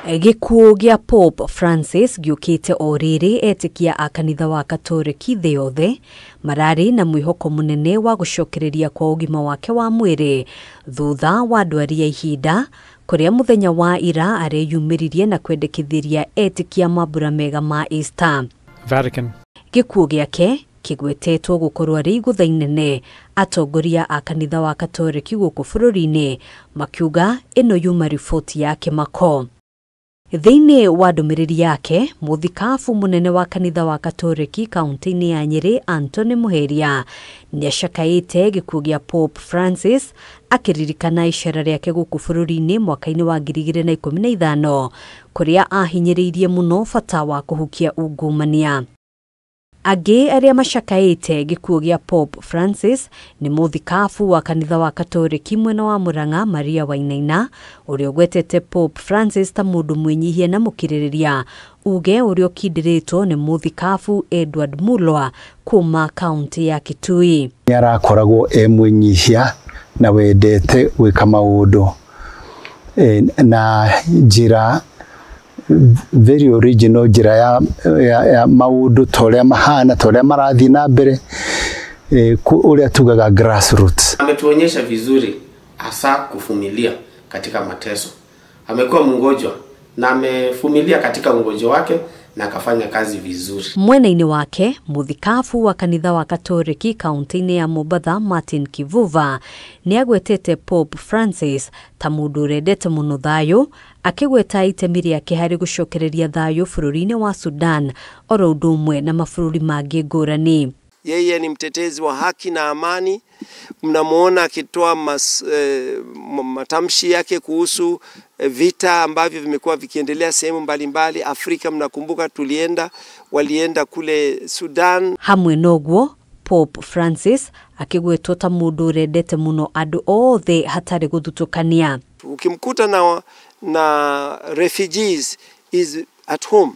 Gikuo gĩa Pope Francis giukite o riri etikia a kanitha wa Katoliki thĩ yothe marari na mwĩhoko munene wa gucokereria kwa ugima wake wa mwĩrĩ thutha wa ndwari ya ihinda kuria muthenya wa ira areyumĩririe na kwendekithiria etikia mambura mega ma Easter. Vatican. Gikuo gĩake kigwetetwo gukorwo ari igutha inene atongoria a kanitha wa Katoliki gũkũ bũrũri-inĩ makiuga ino yuma riboti yake mako. Thĩinĩ wa ndũmĩrĩri yake, mũthikabu munene wa kanitha wa Katoliki kaunti-inĩ ya Nyeri Anthony Muheria nĩacakaĩte gĩkuũ gĩa Pope Francis akĩririkana icera rĩake gũkũ bũrũri-inĩ mwaka-inĩ wa 2015 kũrĩa ahinyĩrĩirie mũno bata wa kũhukia ungumania. Angĩ arĩa macakaĩte gĩkuũ gĩa Pope Francis nĩ mũthikabu wa kanitha wa Katoliki mwena wa Murang'a Maria Wainaina ũrĩa ũgwetete Pope Francis ta mũndũ mwĩnyihia na mũkirĩrĩria, uge ũrĩa ũkindĩrĩtwo nĩ mũthikabu Edward Mulwa kuma kaunti ya Kitui. Nĩarakoragwo mwĩnyihia na wendete gwĩka maũndũ na njĩra very original, njira ya maundu toria mahana toria marathi na mbere uria tugaga grassroots. Ametuonyesha vizuri hasa kufumilia katika mateso. Amekuwa mgonjwa na amefumilia katika ugonjwa wake na akafanya kazi vizuri. Mwena-inĩ wake muthikabu wa kanitha wa Katoliki kaunti-inĩ ya Mombasa Martin Kivuva nĩagwetete Pope Francis ta mũndũ ũrendete mũno thayũ, akĩgweta itemi rĩake harĩ gucokereria thayũ bũrũri-inĩ wa Sudan oro ũndũ ũmwe na mabũrũri mangĩ ngũrani. Yeye ni mtetezi wa haki na amani. Mnamuona akitoa matamshi yake kuhusu vita ambavyo vimekuwa vikiendelea sehemu mbalimbali Afrika. Mnakumbuka walienda kule Sudan. Hamwe noguo Pope Francis akigwetwo ta mũndũ ũrendete mũno andũ othe hatarĩ gũthutũkania. Ukimkuta na refugees is at home.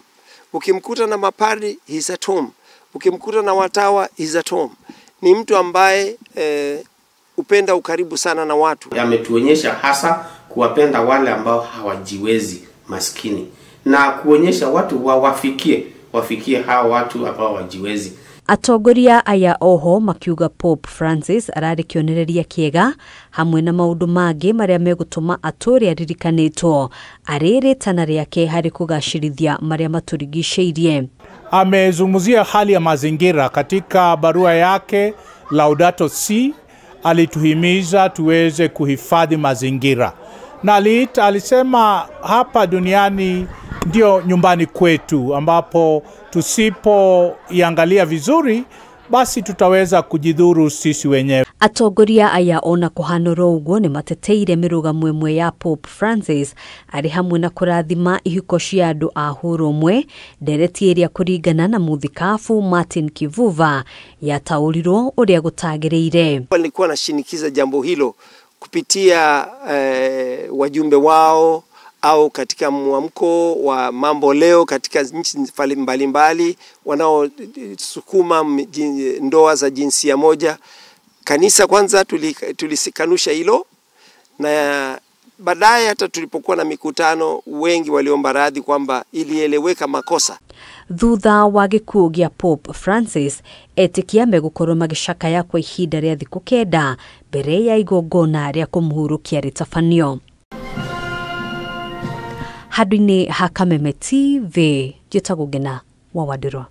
Ukimkuta na mapadri he's at home. Ukimkuta na watawa he's at home. Ni mtu ambaye upenda ukaribu sana na watu. Ametuonyesha hasa kuwapenda wale ambao hawajiwezi, maskini, na kuonyesha watu wafikie hao watu ambao hawajiwezi. Atongoria aya oho makiuga Pope Francis ararĩ kĩonereria kĩega hamwe na maũndũ mangĩ marĩa megũtũma atũũre aririkanĩtwo arĩ rĩtana rĩake harĩ kũgacĩrithia marĩa matũrigicĩirie. Amezungumzia hali ya mazingira katika barua yake Laudato Si. Alituhimiza tuweze kuhifadhi mazingira na alisema hapa duniani ndio nyumbani kwetu, ambapo tusipoiangalia vizuri basi tutaweza kujidhuru sisi wenyewe. Atongoria aya ona kuhanoro uguo ni mateteire mirugamo imwe ya Pope Francis ari hamwe na kurathima ihiko cia andu a hurumwe ndereti iria kuringana na muthikabu Martin Kivuva yataurirwo uria gutagiriire. Walikuwa nashinikiza jambo hilo kupitia wajumbe wao au katika mwamko wa mambo leo katika nchi mbalimbali wanaosukuma ndoa za jinsia moja. Kanisa kwanza tulikanusha hilo, na baadaye hata tulipokuwa na mikutano wengi waliomba radhi kwamba ilieleweka makosa. Thutha wa gĩkuũ gĩa Pope Francis etikia megũkorwo magĩcakaya kwa ihinda rĩa thikũ 9 mbere ya igongona rĩa kũmũhurũkia rĩtabanio. Handũ-inĩ ha Kameme TV, njĩtagwo Ngina wa Wadĩrwa.